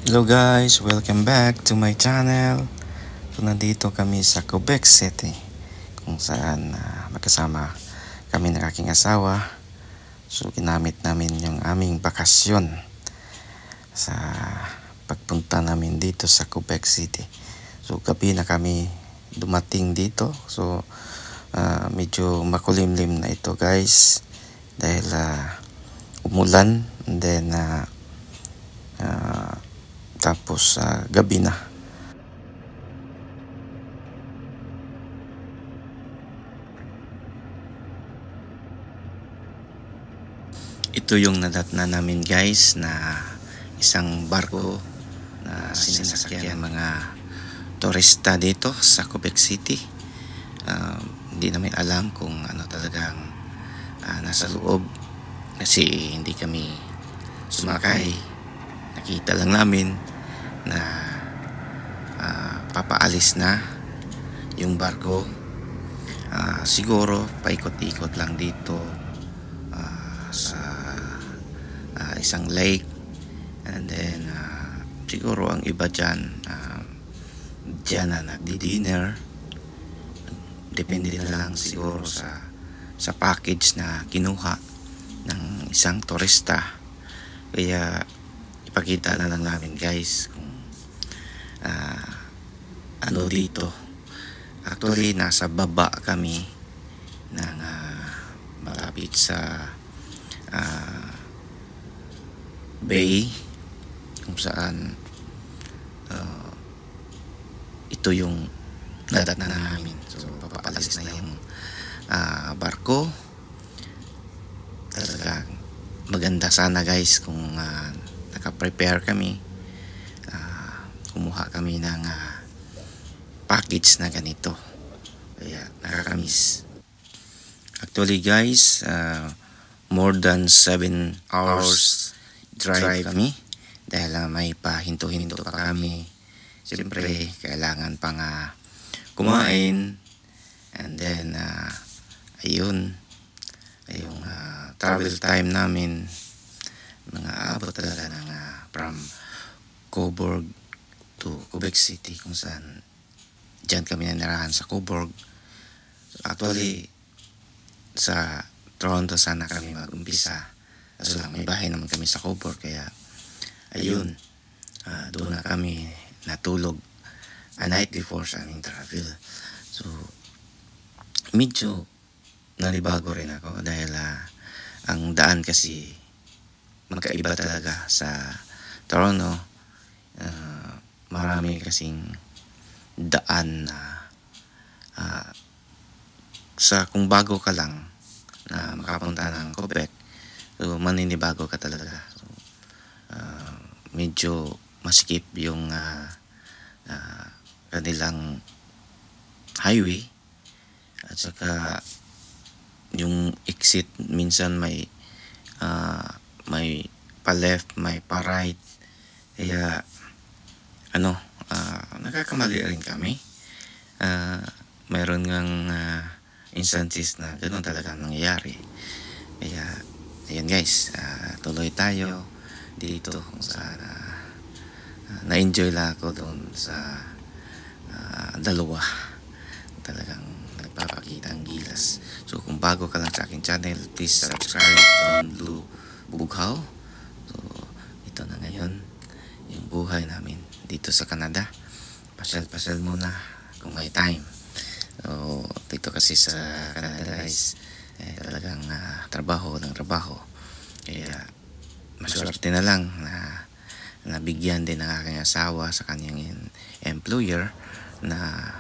Hello guys, welcome back to my channel. So nandito kami sa Quebec City kung saan magkasama kami ng aking asawa. So ginamit namin yung aming bakasyon sa pagpunta namin dito sa Quebec City. So gabi na kami dumating dito. So medyo makulimlim na ito guys dahil umulan, and then tapos gabi na. Ito yung nadatna namin guys na isang barko na sinasakyan ng mga turista dito sa Quebec City. Hindi namin alam kung ano talagang nasa loob kasi hindi kami sumakay. Nakita lang namin na papaalis na yung barko. Siguro paikot-ikot lang dito sa isang lake, and then siguro ang iba dyan na nagdi-dinner. Depende na lang siguro sa package na kinuha ng isang turista. Kaya ipakita na lang namin guys kung ano dito. Actually nasa baba kami ng malapit sa bay kung saan ito yung nadatna namin. So papapalis na yung barko. Talagang maganda sana guys kung naka-prepare kami, kumuha kami ng package na ganito. Kaya nakakamiss. Actually guys, more than 7 hours drive kami dahil may pahinto-hinto pa kami. Siyempre kailangan pang kumain, and then ayun yung travel time namin mga abot talaga ng from Cobourg to Quebec City, kung saan dyan kami nanirahan sa Cobourg. Actually sa Toronto sana kami mag-umpisa, kaso lang may bahay naman kami sa Cobourg, kaya ayun, doon na kami natulog a night before sa aming travel. So medyo nalibago rin ako dahil ang daan kasi magkaiba talaga sa Toronto. Marami kasing daan na sa kung bago ka lang na makapunta ng Quebec, so maninibago ka talaga. So, medyo masikip yung kanilang highway, at saka yung exit minsan may pa left, may pa right. Kaya nakakamali rin kami. Mayroon ngang instances na ganoon talaga nangyayari. Kaya ayan guys, tuloy tayo dito kung saan na-enjoy lang ako doon sa dalawa. Talagang nagpapakita ang gilas. So kung bago ka lang sa aking channel, please subscribe to Lu Bughaw. So ito na ngayon yung buhay namin dito sa Canada. Pasyal-pasyal muna kung may time. So dito kasi sa Canada guys, talagang trabaho ng trabaho. Kaya maswerte na lang na nabigyan din ng aking asawa sa kanyang employer na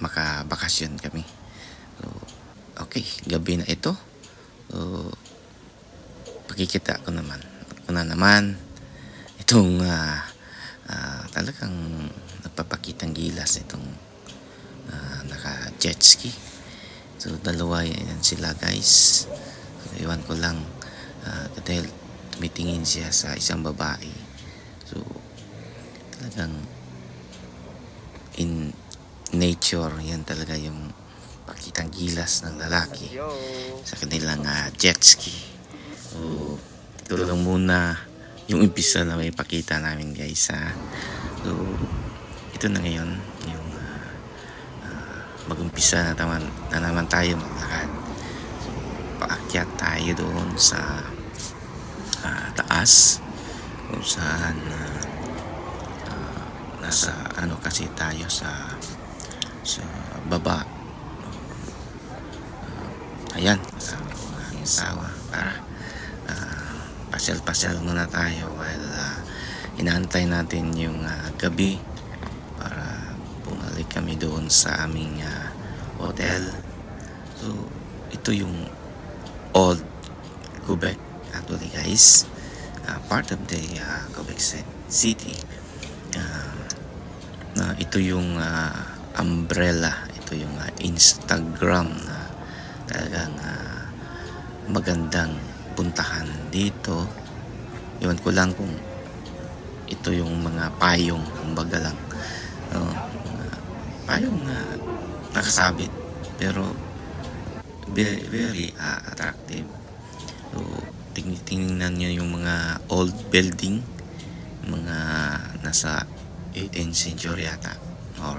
makabakasyon kami. So okay, gabi na ito. So pakikita ko na naman itong talagang nagpapakitang gilas itong naka jet ski. So dalawa yan sila guys. So, iwan ko lang dahil tumitingin siya sa isang babae. So talagang in nature yan talaga yung pakitang gilas ng lalaki sa kanilang jet ski. So ito lang muna yung umpisa na may pakita namin guys ha. So ito na ngayon yung mag-umpisa na naman tayo maglakad. So paakyat tayo doon sa taas kung saan nasa ano kasi tayo sa baba. Ayan, ang asawa para pasyal-pasyal muna tayo while inaantay natin yung gabi para bumalik kami doon sa aming hotel. So ito yung old Quebec actually guys, part of the Quebec City. Ito yung umbrella, ito yung Instagram na talagang magandang puntahan dito. Iwan ko lang kung ito yung mga payong, kumbaga lang payong na nakasabit pero very, very attractive. So tingnan nyo yung mga old building, mga nasa 18th century yata or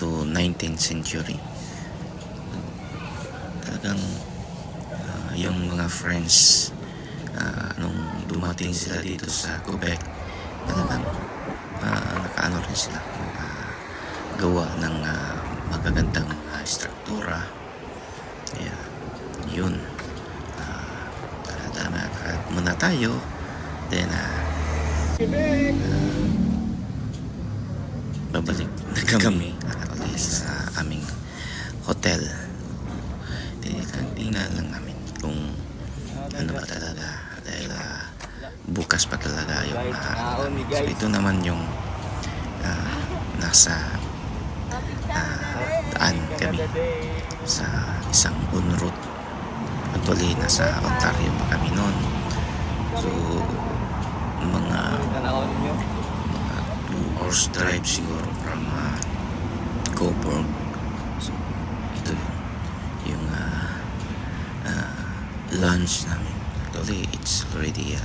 to 19th century. Talagang yung mga friends nung dumating sila dito sa Quebec, talagang nakaano rin sila, gawa ng magagandang struktura. Yeah, yun. At muna tayo, then babalik na kami ulit sa aming hotel. Tingnan lang namin kung ano ba talaga dahil bukas pa talaga yung so ito naman yung nasa daan kami sa isang en route. Actually nasa Ontario pa kami noon. So mga 2 hours drive siguro from Coburg. So ito yung lunch namin. Actually it's already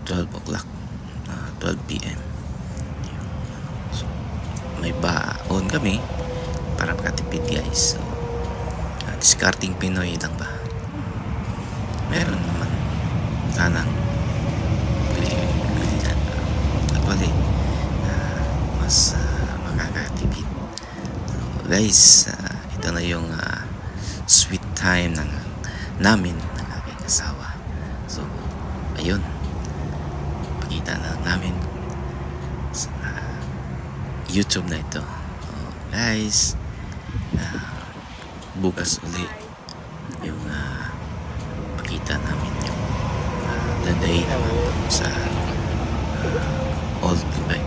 12 o'clock, 12 p.m. So may baon kami para makatipid guys. So discarding Pinoy lang ba? Meron naman sanang pilihan. Actually mas makakatipid. So guys, ito na yung sweet time namin ng aking asawa. So ayun, pakita na namin sa YouTube na ito. So, guys, bukas ulit yung pakita namin yung the day naman sa old Quebec.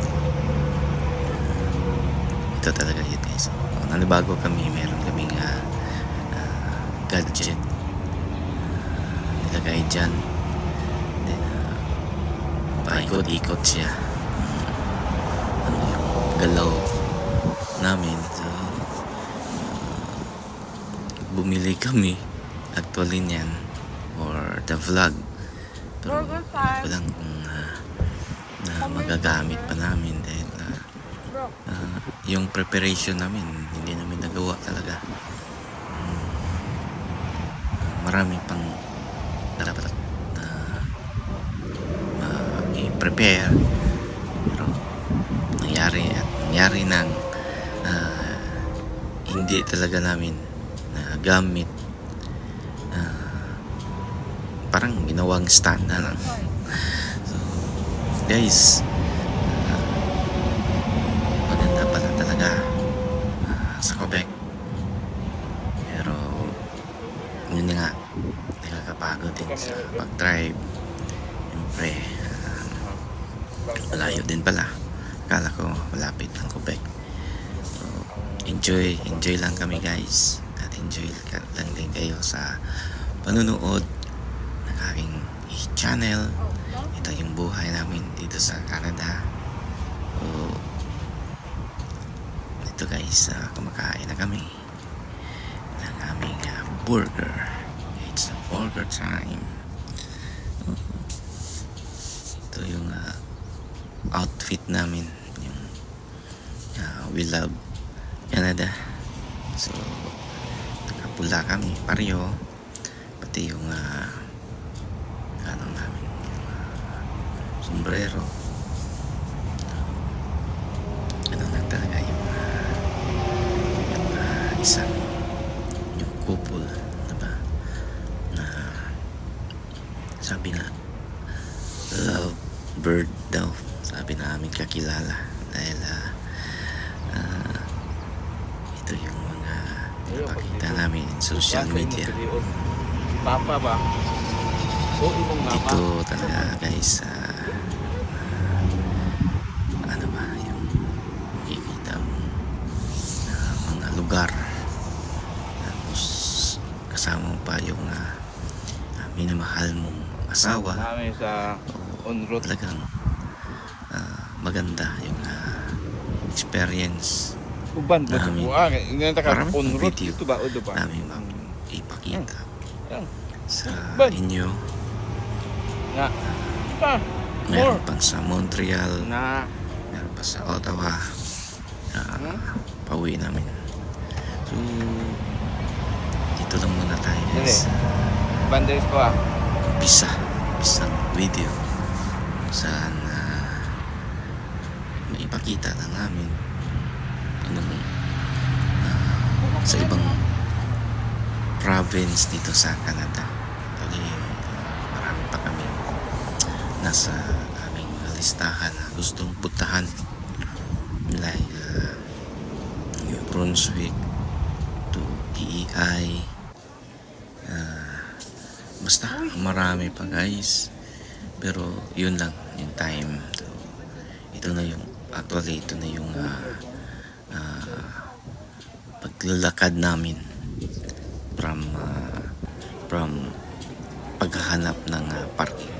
Ito talaga yun guys. Nanibago kami, meron kaming gadget nilagay dyan, then paikot-ikot siya yung galaw namin. So bumili kami actually niyan for the vlog, pero ako lang kung magagamit pa namin dahil yung preparation namin hindi namin nagawa talaga. Marami pang dapat i-prepare, pero nangyari nang hindi talaga namin gamit. Parang ginawang stand na lang. So guys, maganda pala talaga sa Quebec, pero yun nga, nakakapagod din sa pag-drive. Siyempre malayo din pala. Akala ko malapit ng Quebec. So enjoy lang kami guys, at enjoy lang din kayo sa panunood ng aking channel. Ito yung buhay namin dito sa Canada. So ito guys, kumakain na kami ng aming burger. It's burger time. Ito yung outfit namin, yung we love Canada. So nakapula kami pareho, pati yung ano namin, yung sombrero. Ano na talaga yung isang yung couple, diba, na sabi nga love bird daw, sabi na aming kakilala, dahil ito yung mga napakita namin in social media. Papa ba? O imong mama? Ito talaga guys, ano ba yung makikita mo mga lugar, tapos kasama mo pa yung minamahal mong asawa. Namin sa on road. Talagang maganda yung experience Uban ba sa namin. buwan? Ingnan ta ka Marami on pang road video dito ba o do ba? namin ipakita Yan. sa Bad. inyo. Na. Pa. Meron More. pang sa Montreal, Na. meron pa sa Ottawa. Pauwi namin. So dito lang muna tayo guys. Banderis pa. Isang video saan maipakita na namin anong sa ibang province dito sa Canada. Actually, marami pa kami nasa aming listahan na gustong puntahan, like New Brunswick to PEI, basta marami pa guys, pero yun lang yung time. So, ito na yung paglalakad namin from paghahanap ng parking.